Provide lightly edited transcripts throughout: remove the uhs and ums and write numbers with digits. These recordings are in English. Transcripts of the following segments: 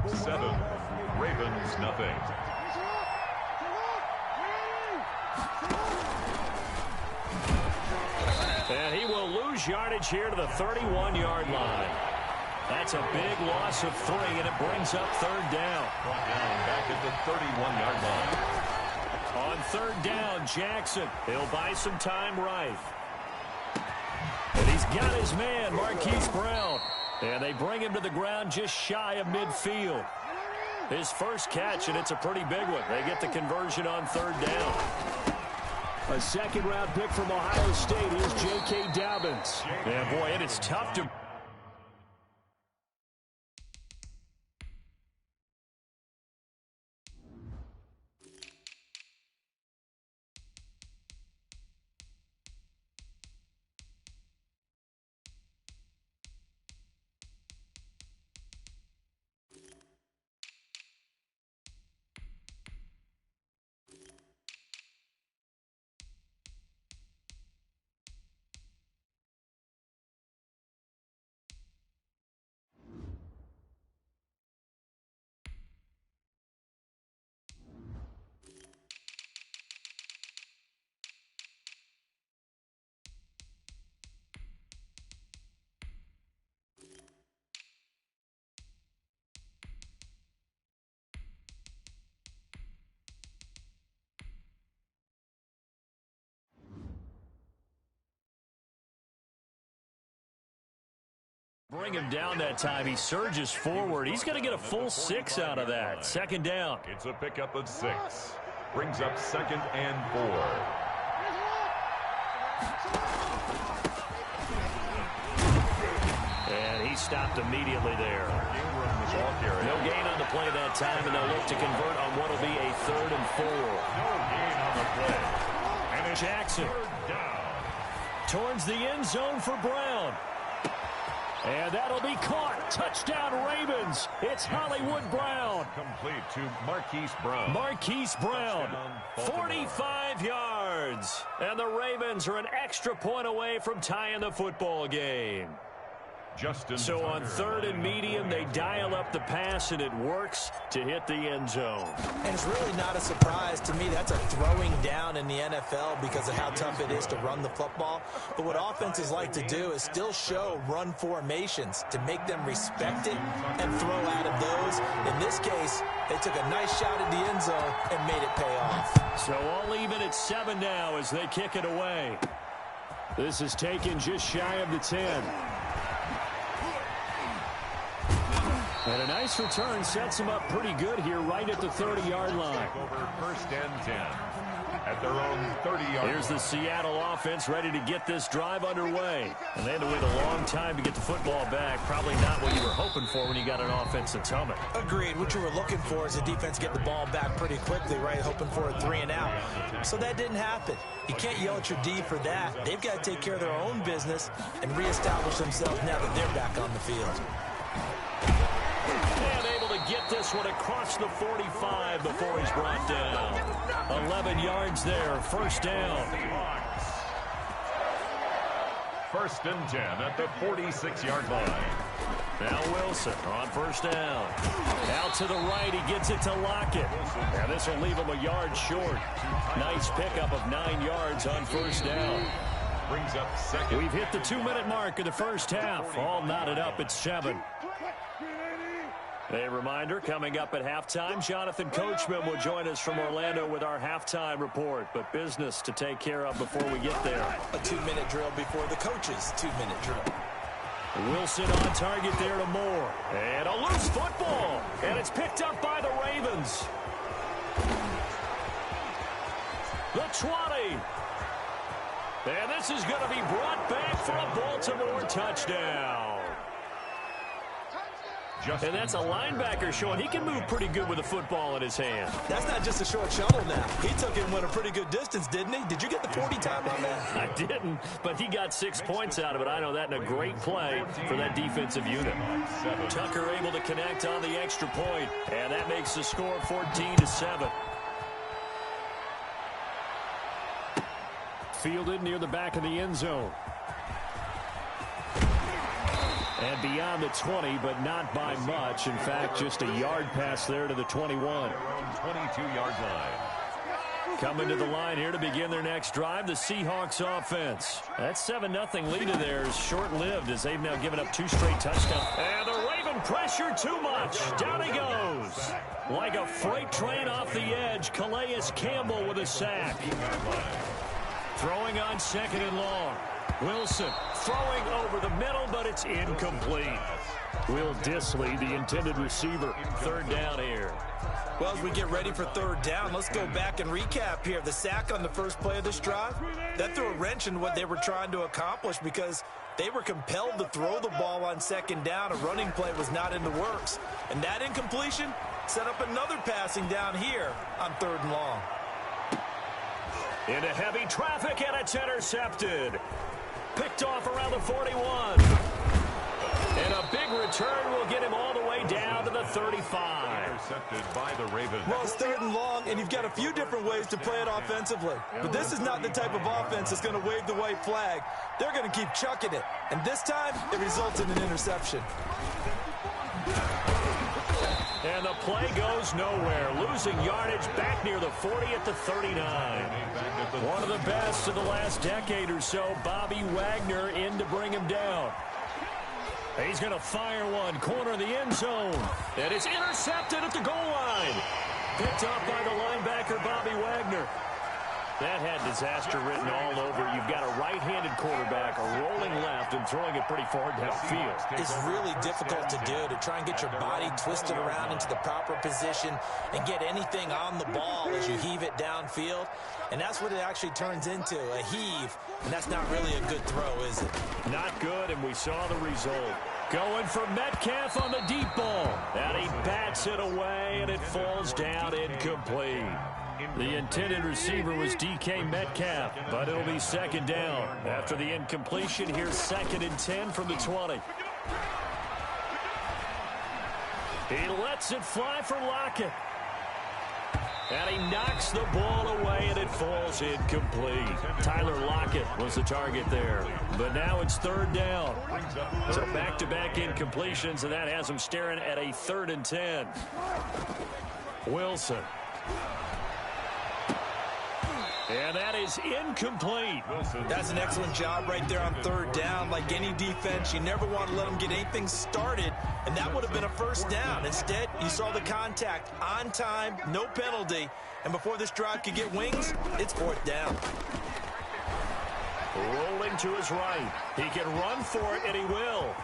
Seahawks 7, Ravens nothing. And he will lose yardage here to the 31-yard line. That's a big loss of 3, and it brings up third down. Brought down back at the 31-yard line. On third down, Jackson. He'll buy some time right. And he's got his man, Marquise Brown. And they bring him to the ground just shy of midfield. His first catch, and it's a pretty big one. They get the conversion on third down. A second-round pick from Ohio State is J.K. Dobbins. Yeah, boy, it is tough to... Bring him down that time. He surges forward. He's going to get a full 6 out of that. Second down. It's a pickup of 6. Brings up 2nd and 4. And he stopped immediately there. No gain on the play that time, and they'll look to convert on what will be a 3rd and 4. No gain on the play. And it's Jackson towards the end zone for Brown. And that'll be caught. Touchdown, Ravens. It's Hollywood Brown. Complete to Marquise Brown. Marquise Brown, 45 yards. And the Ravens are an extra point away from tying the football game. So on 3rd and medium, they dial up the pass, and it works to hit the end zone. And it's really not a surprise to me. That's a throwing down in the NFL because of how tough it is to run the football. But what offenses like to do is still show run formations to make them respect it and throw out of those. In this case, they took a nice shot at the end zone and made it pay off. So all even at 7 now as they kick it away. This is taken just shy of the 10. And a nice return sets them up pretty good here right at the 30-yard line. Over 1st and 10 at their own 30-yard line. Here's the Seattle offense ready to get this drive underway. And they had to wait a long time to get the football back. Probably not what you were hoping for when you got an offense that's humming. Agreed. What you were looking for is the defense get the ball back pretty quickly, right? Hoping for a 3 and out. So that didn't happen. You can't yell at your D for that. They've got to take care of their own business and reestablish themselves now that they're back on the field. And able to get this one across the 45 before he's brought down. 11 yards there, 1st down. 1st and 10 at the 46-yard line. Now Wilson on 1st down. Out to the right, he gets it to Lockett. Now this will leave him a yard short. Nice pickup of 9 yards on 1st down. Brings up 2nd. We've hit the 2-minute mark of the first half. All knotted up at 7. A reminder, coming up at halftime, Jonathan Coachman will join us from Orlando with our halftime report. But business to take care of before we get there. A 2-minute drill before the coach's 2-minute drill. Wilson on target there to Moore. And a loose football. And it's picked up by the Ravens. The 20. And this is going to be brought back for a Baltimore touchdown. And that's a linebacker showing he can move pretty good with a football in his hand. That's not just a short shuttle now. He took him with a pretty good distance, didn't he? Did you get the 40 time on that? I didn't, but he got 6 points out of it. I know that in a great play for that defensive unit. Tucker able to connect on the extra point, and that makes the score 14-7. Fielded near the back of the end zone. And beyond the 20, but not by much. In fact, just a yard pass there to the 21. 22-yard line. Coming to the line here to begin their next drive, the Seahawks offense. That 7-0 lead of theirs is short-lived as they've now given up 2 straight touchdowns. And the Raven pressure too much. Down he goes. Like a freight train off the edge, Calais Campbell with a sack. Throwing on 2nd and long. Wilson throwing over the middle, but it's incomplete. Will Dissly, the intended receiver. 3rd down here. Well, as we get ready for 3rd down, let's go back and recap here. The sack on the first play of this drive, that threw a wrench in what they were trying to accomplish because they were compelled to throw the ball on 2nd down. A running play was not in the works. And that incompletion set up another passing down here on 3rd and long. Into heavy traffic, and it's intercepted. Picked off around the 41. And a big return will get him all the way down to the 35. Intercepted by the Ravens. Well, it's 3rd and long, and you've got a few different ways to play it offensively. But this is not the type of offense that's going to wave the white flag. They're going to keep chucking it. And this time, it results in an interception. And the play goes nowhere. Losing yardage back near the 40 at the 39. One of the best of the last decade or so, Bobby Wagner in to bring him down. He's going to fire one, corner of the end zone. And it's intercepted at the goal line. Picked up by the linebacker, Bobby Wagner. That had disaster written all over. You've got a right-handed quarterback, a rolling left, and throwing it pretty far downfield. It's really difficult to do, to try and get your body twisted around into the proper position and get anything on the ball as you heave it downfield. And that's what it actually turns into, a heave. And that's not really a good throw, is it? Not good, and we saw the result. Going for Metcalf on the deep ball. And he bats it away, and it falls down incomplete. The intended receiver was DK Metcalf, but it'll be 2nd down. After the incompletion, here's 2nd and 10 from the 20. He lets it fly for Lockett. And he knocks the ball away, and it falls incomplete. Tyler Lockett was the target there. But now it's 3rd down. So back-to-back incompletions, and that has him staring at a 3rd and 10. Wilson. And that is incomplete. That's an excellent job right there on 3rd down. Like any defense, you never want to let them get anything started, and that would have been a 1st down. Instead, you saw the contact on time, no penalty, and before this drive could get wings, it's 4th down. Rolling to his right. He can run for it, and he will.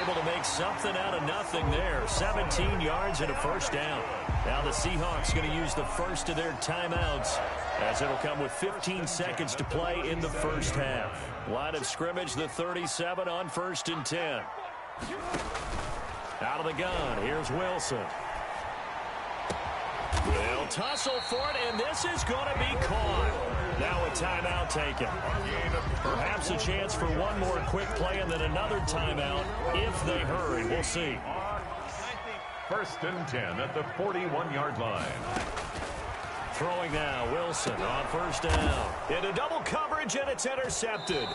Able to make something out of nothing there. 17 yards and a 1st down. Now the Seahawks going to use the first of their timeouts as it'll come with 15 seconds to play in the 1st half. Line of scrimmage, the 37 on 1st and 10. Out of the gun, here's Wilson. They'll tussle for it, and this is going to be caught. Now a timeout taken. Perhaps a chance for one more quick play and then another timeout if they hurry. We'll see. 1st and 10 at the 41-yard line. Throwing now, Wilson on 1st down. Into double coverage, and it's intercepted.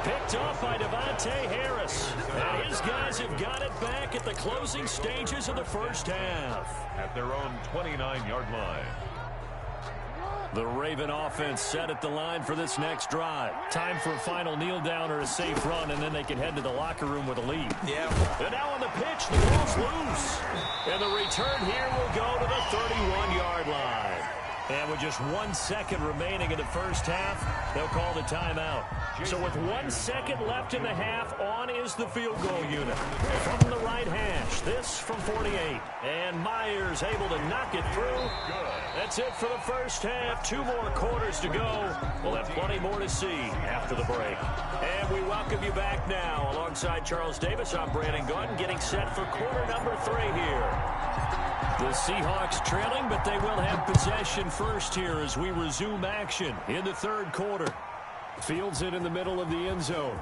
Picked off by Devontae Harris. And his guys have got it back at the closing stages of the 1st half. At their own 29-yard line. The Raven offense set at the line for this next drive. Time for a final kneel down or a safe run, and then they can head to the locker room with a lead. Yeah. And now on the pitch, the ball's loose. And the return here will go to the 31-yard line. And with just 1 second remaining in the 1st half, they'll call the timeout. So with 1 second left in the half, on is the field goal unit. From the right hash, this from 48. And Myers able to knock it through. That's it for the 1st half. 2 more quarters to go. We'll have plenty more to see after the break. And we welcome you back now. Alongside Charles Davis, I'm Brandon Gaudin, getting set for quarter number 3 here. The Seahawks trailing, but they will have possession first here as we resume action in the 3rd quarter. Fields it in the middle of the end zone.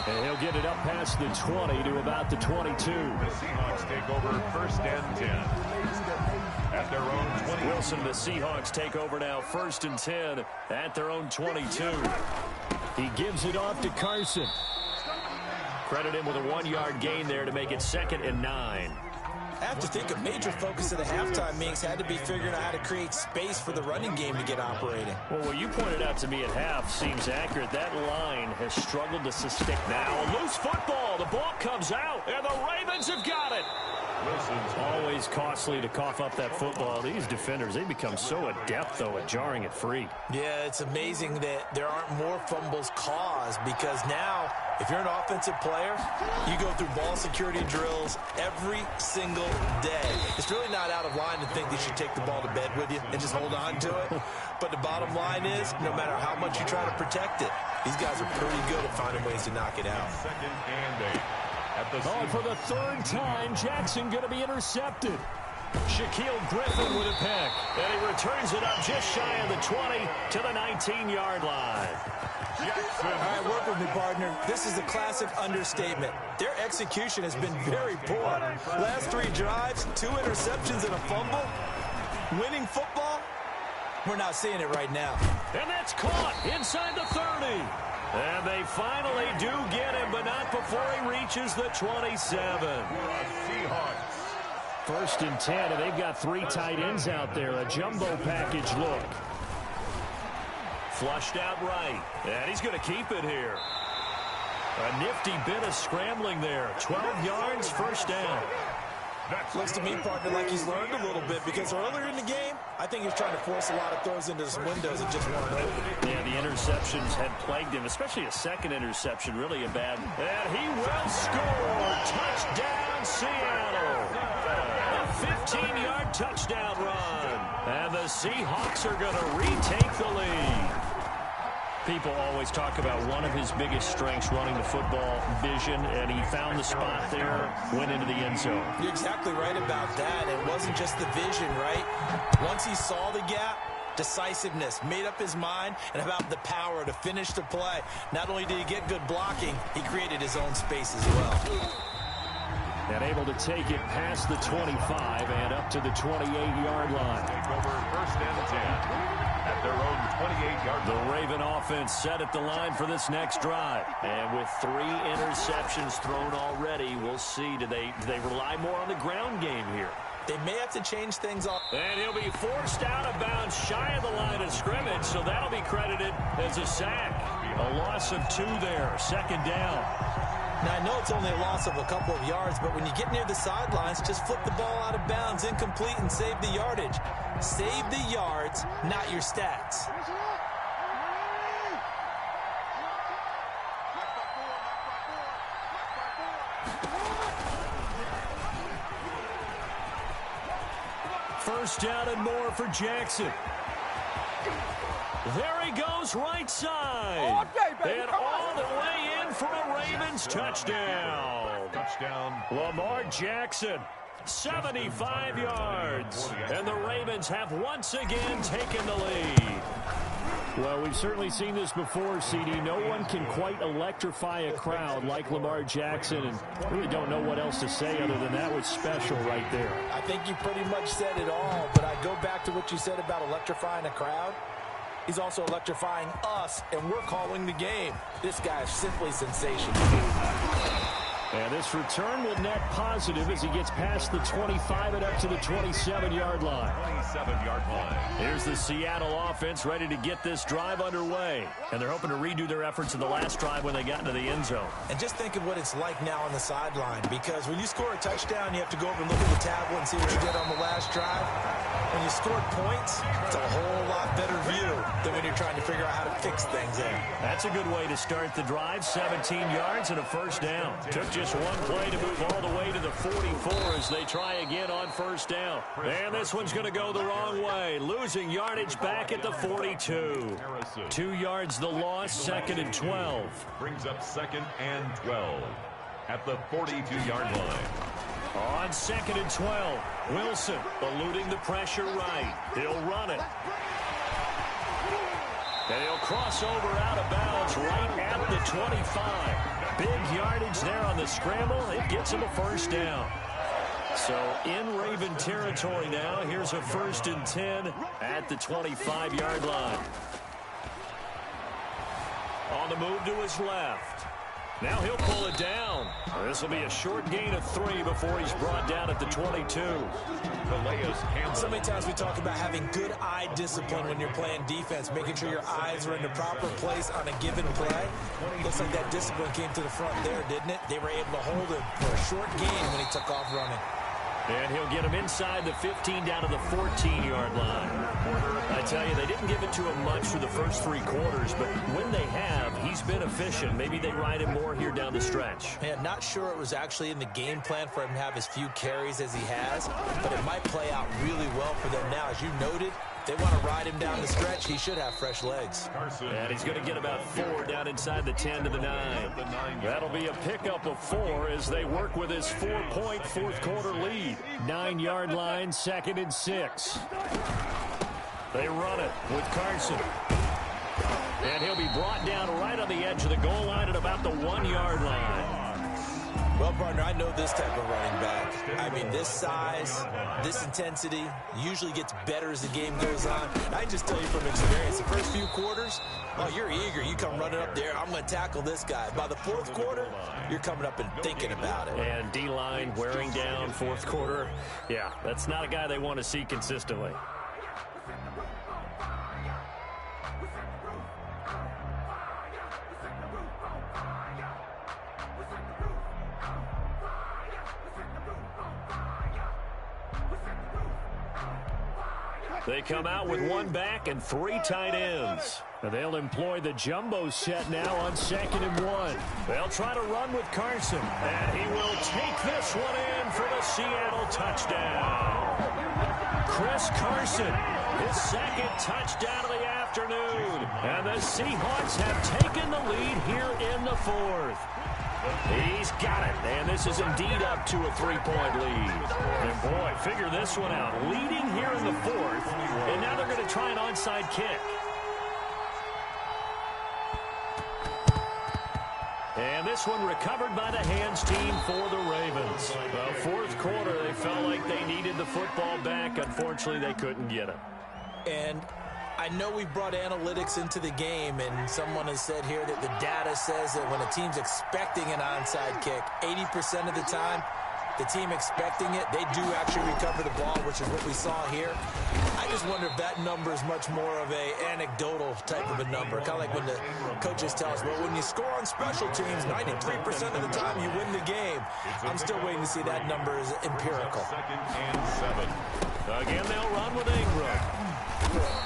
And he'll get it up past the 20 to about the 22. The Seahawks take over 1st and 10. At their own 20. Wilson, the Seahawks take over now 1st and 10 at their own 22. He gives it off to Carson. Credit him with a 1-yard gain there to make it 2nd and 9. I have to think a major focus of the halftime meetings had to be figuring out how to create space for the running game to get operating. Well, what you pointed out to me at half seems accurate. That line has struggled to sustain. Now, a loose football. The ball comes out, and the Ravens have got it. Wilson's always costly to cough up that football. These defenders, they become so adept, though, at jarring it free. Yeah, it's amazing that there aren't more fumbles caused because now, if you're an offensive player, you go through ball security drills every single day. It's really not out of line to think that you should take the ball to bed with you and just hold on to it. But the bottom line is, no matter how much you try to protect it, these guys are pretty good at finding ways to knock it out. 2nd and 8. Oh, for the 3rd time, Jackson going to be intercepted. Shaquille Griffin with a pick. And he returns it up just shy of the 20 to the 19-yard line. Jackson. All right, work with me, partner. This is a classic understatement. Their execution has been very poor. Last 3 drives, 2 interceptions and a fumble. Winning football? We're not seeing it right now. And that's caught inside the 30. And they finally do get him, but not before he reaches the 27. Seahawks. 1st and 10, and they've got 3 tight ends out there. A jumbo package look. Flushed out right. And he's going to keep it here. A nifty bit of scrambling there. 12 yards, 1st down. Looks to me, partner, like he's learned a little bit because earlier in the game, I think he's trying to force a lot of throws into some windows and just weren't open. Yeah, the interceptions had plagued him, especially a 2nd interception, really a bad. And he will score. Touchdown, Seattle. A 15-yard touchdown run. And the Seahawks are going to retake the lead. People always talk about one of his biggest strengths, running the football, vision, and he found the spot there, went into the end zone. You're exactly right about that. It wasn't just the vision, right? Once he saw the gap, decisiveness, made up his mind, and about the power to finish the play. Not only did he get good blocking, he created his own space as well. And able to take it past the 25 and up to the 28-yard line. Take over 1st and 10. At their own 28-yard line. The Raven offense set at the line for this next drive. And with 3 interceptions thrown already, we'll see. Do they rely more on the ground game here? They may have to change things up. And he'll be forced out of bounds shy of the line of scrimmage, so that'll be credited as a sack. A loss of 2 there, 2nd down. Now, I know it's only a loss of a couple of yards, but when you get near the sidelines, just flip the ball out of bounds, incomplete, and save the yardage. Save the yards, not your stats. First down and more for Jackson. There he goes, right side. All day, baby. And all the way in for a Ravens touchdown. Touchdown. Lamar Jackson, 75 yards. And the Ravens have once again taken the lead. Well, we've certainly seen this before, CD. No one can quite electrify a crowd like Lamar Jackson, and really don't know what else to say other than that was special right there. I think you pretty much said it all, but I go back to what you said about electrifying a crowd. He's also electrifying us, and we're calling the game. This guy is simply sensational. And this return will net positive as he gets past the 25 and up to the 27-yard line. 27-yard line. Here's the Seattle offense ready to get this drive underway. And they're hoping to redo their efforts in the last drive when they got into the end zone. And just think of what it's like now on the sideline, because when you score a touchdown, you have to go over and look at the tablet and see what you did on the last drive. When you score points, it's a whole lot better view than when you're trying to figure out how to fix things there. That's a good way to start the drive. 17 yards and a first down. Took just one play to move all the way to the 44 as they try again on first down. And this one's going to go the wrong way. Losing yardage back at the 42. 2 yards the loss, 2nd and 12. Brings up 2nd and 12 at the 42-yard line. On 2nd and 12, Wilson eluding the pressure right. He'll run it. And he'll cross over out of bounds right at the 25. Big yardage there on the scramble. It gets him a first down. So in Raven territory now. Here's a 1st and 10 at the 25-yard line. On the move to his left. Now he'll pull it down. This will be a short gain of 3 before he's brought down at the 22. So many times we talk about having good eye discipline when you're playing defense, making sure your eyes are in the proper place on a given play. Looks like that discipline came to the front there, didn't it? They were able to hold him for a short gain when he took off running. And he'll get him inside the 15 down to the 14-yard line. I tell you, they didn't give it to him much for the first 3 quarters, but when they have, he's been efficient. Maybe they ride him more here down the stretch. Man, not sure it was actually in the game plan for him to have as few carries as he has, but it might play out really well for them now. As you noted, they want to ride him down the stretch. He should have fresh legs. And he's going to get about 4 down inside the 10 to the 9. That'll be a pickup of 4 as they work with his 4-point fourth-quarter lead. 9-yard line, 2nd and 6. They run it with Carson. And he'll be brought down right on the edge of the goal line at about the 1-yard line. Well, partner, I know this type of running back. I mean, this size, this intensity usually gets better as the game goes on. I just tell you from experience, the first few quarters, oh, you're eager. You come running up there, I'm going to tackle this guy. By the 4th quarter, you're coming up and thinking about it. And D-line wearing down 4th quarter. Yeah, that's not a guy they want to see consistently. They come out with 1 back and 3 tight ends. And they'll employ the jumbo set now on 2nd and 1. They'll try to run with Carson. And he will take this one in for the Seattle touchdown. Chris Carson, his 2nd touchdown of the afternoon. And the Seahawks have taken the lead here in the 4th. He's got it, and this is indeed up to a 3-point lead. And boy, figure this one out. Leading here in the 4th, and now they're going to try an onside kick. And this one recovered by the hands team for the Ravens. The 4th quarter, they felt like they needed the football back. Unfortunately, they couldn't get it. And I know we've brought analytics into the game, and someone has said here that the data says that when a team's expecting an onside kick, 80% of the time, the team expecting it, they do actually recover the ball, which is what we saw here. I just wonder if that number is much more of a anecdotal type of a number. Kind of like when the coaches tell us, well, when you score on special teams, 93% of the time you win the game. I'm still waiting to see that number is empirical. 2nd and 7. Again, they'll run with Ingram.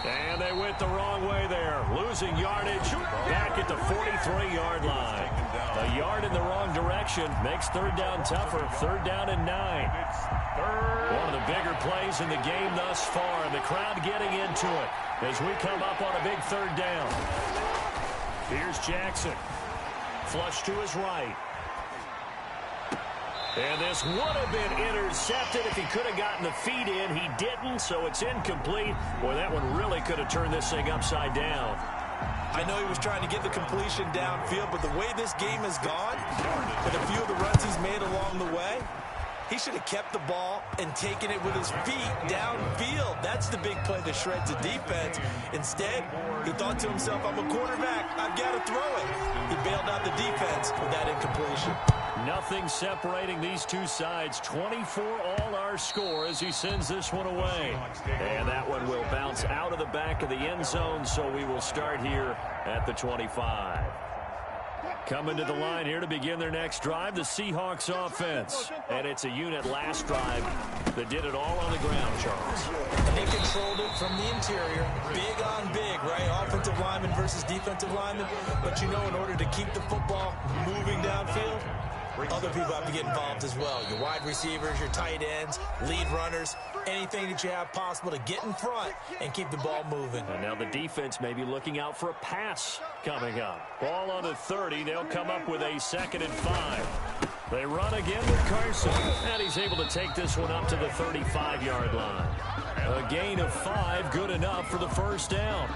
And they went the wrong way there. Losing yardage back at the 43-yard line. A yard in the wrong direction makes 3rd down tougher. 3rd down and 9. One of the bigger plays in the game thus far. And the crowd getting into it as we come up on a big 3rd down. Here's Jackson. Flush to his right. And this would have been intercepted if he could have gotten the feet in. He didn't, so it's incomplete. Boy, that one really could have turned this thing upside down. I know he was trying to get the completion downfield, but the way this game has gone, and a few of the runs he's made along the way, he should have kept the ball and taken it with his feet downfield. That's the big play that shreds the defense. Instead, he thought to himself, I'm a quarterback, I've got to throw it. He bailed out the defense with that incompletion. Nothing separating these two sides. 24 all our score as he sends this one away. And that one will bounce out of the back of the end zone, so we will start here at the 25. Coming to the line here to begin their next drive, the Seahawks offense. And it's a unit last drive that did it all on the ground, Charles. And they controlled it from the interior. Big on big, right? Offensive lineman versus defensive lineman. But you know, in order to keep the football moving downfield, other people have to get involved as well. Your wide receivers, your tight ends, lead runners, anything that you have possible to get in front and keep the ball moving. And now the defense may be looking out for a pass coming up. Ball on the 30. They'll come up with a 2nd and 5. They run again with Carson. And he's able to take this one up to the 35-yard line. A gain of 5, good enough for the 1st down.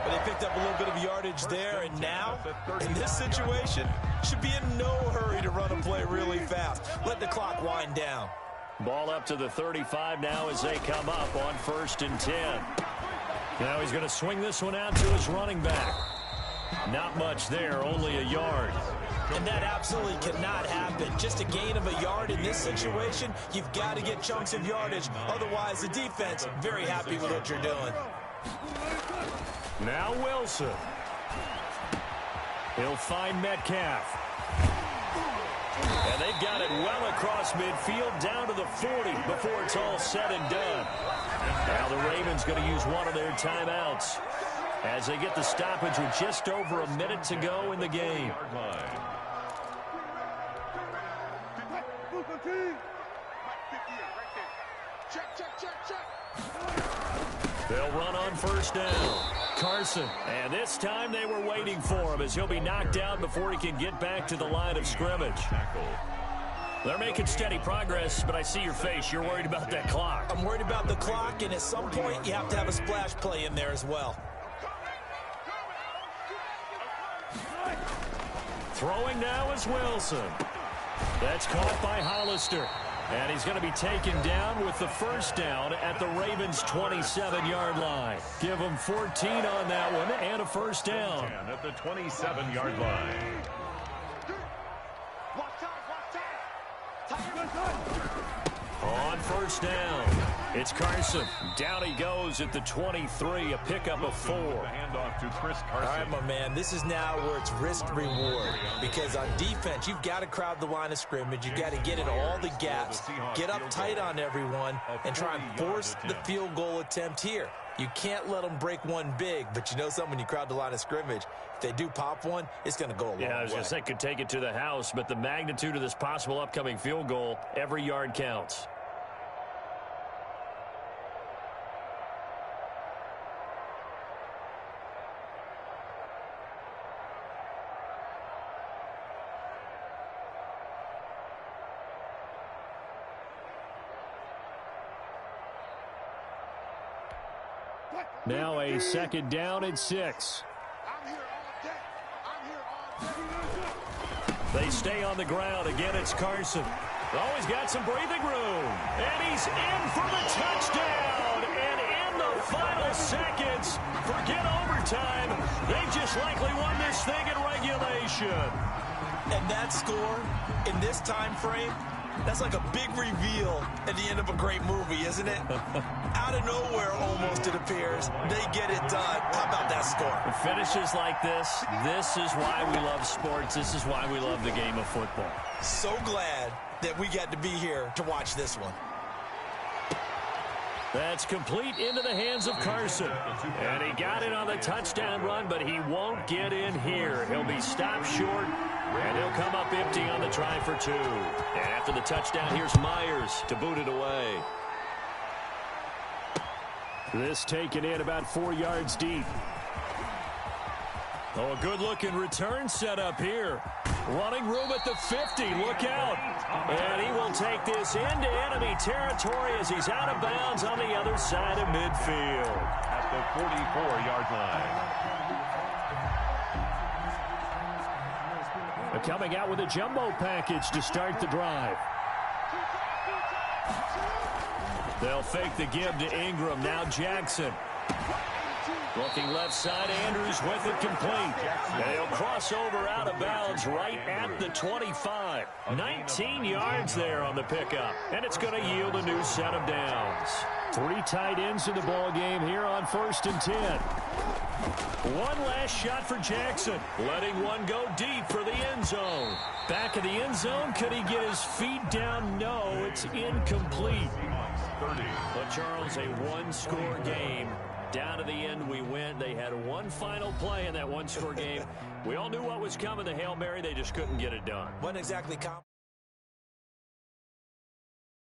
But they picked up a little bit of yardage there, and now, in this situation, should be in no hurry to run a play really fast. Let the clock wind down. Ball up to the 35 now as they come up on 1st and 10. Now he's going to swing this one out to his running back. Not much there, only a yard. And that absolutely cannot happen. Just a gain of a yard in this situation, you've got to get chunks of yardage. Otherwise, the defense, very happy with what you're doing. Now Wilson. He'll find Metcalf. And they've got it well across midfield, down to the 40 before it's all said and done. Now the Ravens going to use one of their timeouts as they get the stoppage with just over a minute to go in the game. They'll run on first down. Carson, and this time they were waiting for him as he'll be knocked down before he can get back to the line of scrimmage. They're making steady progress, but I see your face. You're worried about that clock. I'm worried about the clock, and at some point you have to have a splash play in there as well. Throwing now is Wilson. That's caught by Hollister. And he's going to be taken down with the first down at the Ravens' 27-yard line. Give them 14 on that one and a first down. At the 27-yard line. On first down, it's Carson. Down he goes at the 23, a pickup of 4. The handoff to Chris Carson. All right, my man, this is now where it's risk-reward. Because on defense, you've got to crowd the line of scrimmage. You've got to get in all the gaps, get up tight on everyone, and try and force the field goal attempt here. You can't let them break one big, but you know something, when you crowd the line of scrimmage, if they do pop one, it's going to go a long way. Yeah, I was going to say could take it to the house, but the magnitude of this possible upcoming field goal, every yard counts. Now a second down and 6. They stay on the ground. Again, it's Carson. Oh, he's got some breathing room. And he's in for the touchdown. And in the final seconds, forget overtime. They just likely won this thing in regulation. And that score in this time frame, that's like a big reveal at the end of a great movie, isn't it? Out of nowhere, almost, it appears. They get it done. How about that score? Finishes like this is why we love sports. This is why we love the game of football. So glad that we got to be here to watch this one. That's complete into the hands of Carson. And he got it on the touchdown run, but he won't get in here. He'll be stopped short, and he'll come up empty on the try for 2. And after the touchdown, here's Myers to boot it away. This taken in about 4 yards deep. Oh, a good-looking return set up here. Running room at the 50. Look out. And he will take this into enemy territory as he's out of bounds on the other side of midfield. At the 44-yard line. Coming out with a jumbo package to start the drive. They'll fake the give to Ingram. Now Jackson. Looking left side, Andrews with it complete. And he'll cross over out of bounds right at the 25. 19 yards there on the pickup. And it's going to yield a new set of downs. 3 tight ends in the ball game here on 1st and 10. One last shot for Jackson. Letting one go deep for the end zone. Back of the end zone. Could he get his feet down? No, it's incomplete. But Charles, a one-score game. Down to the end we went. They had one final play in that one-score game. We all knew what was coming, the Hail Mary. They just couldn't get it done. Wasn't exactly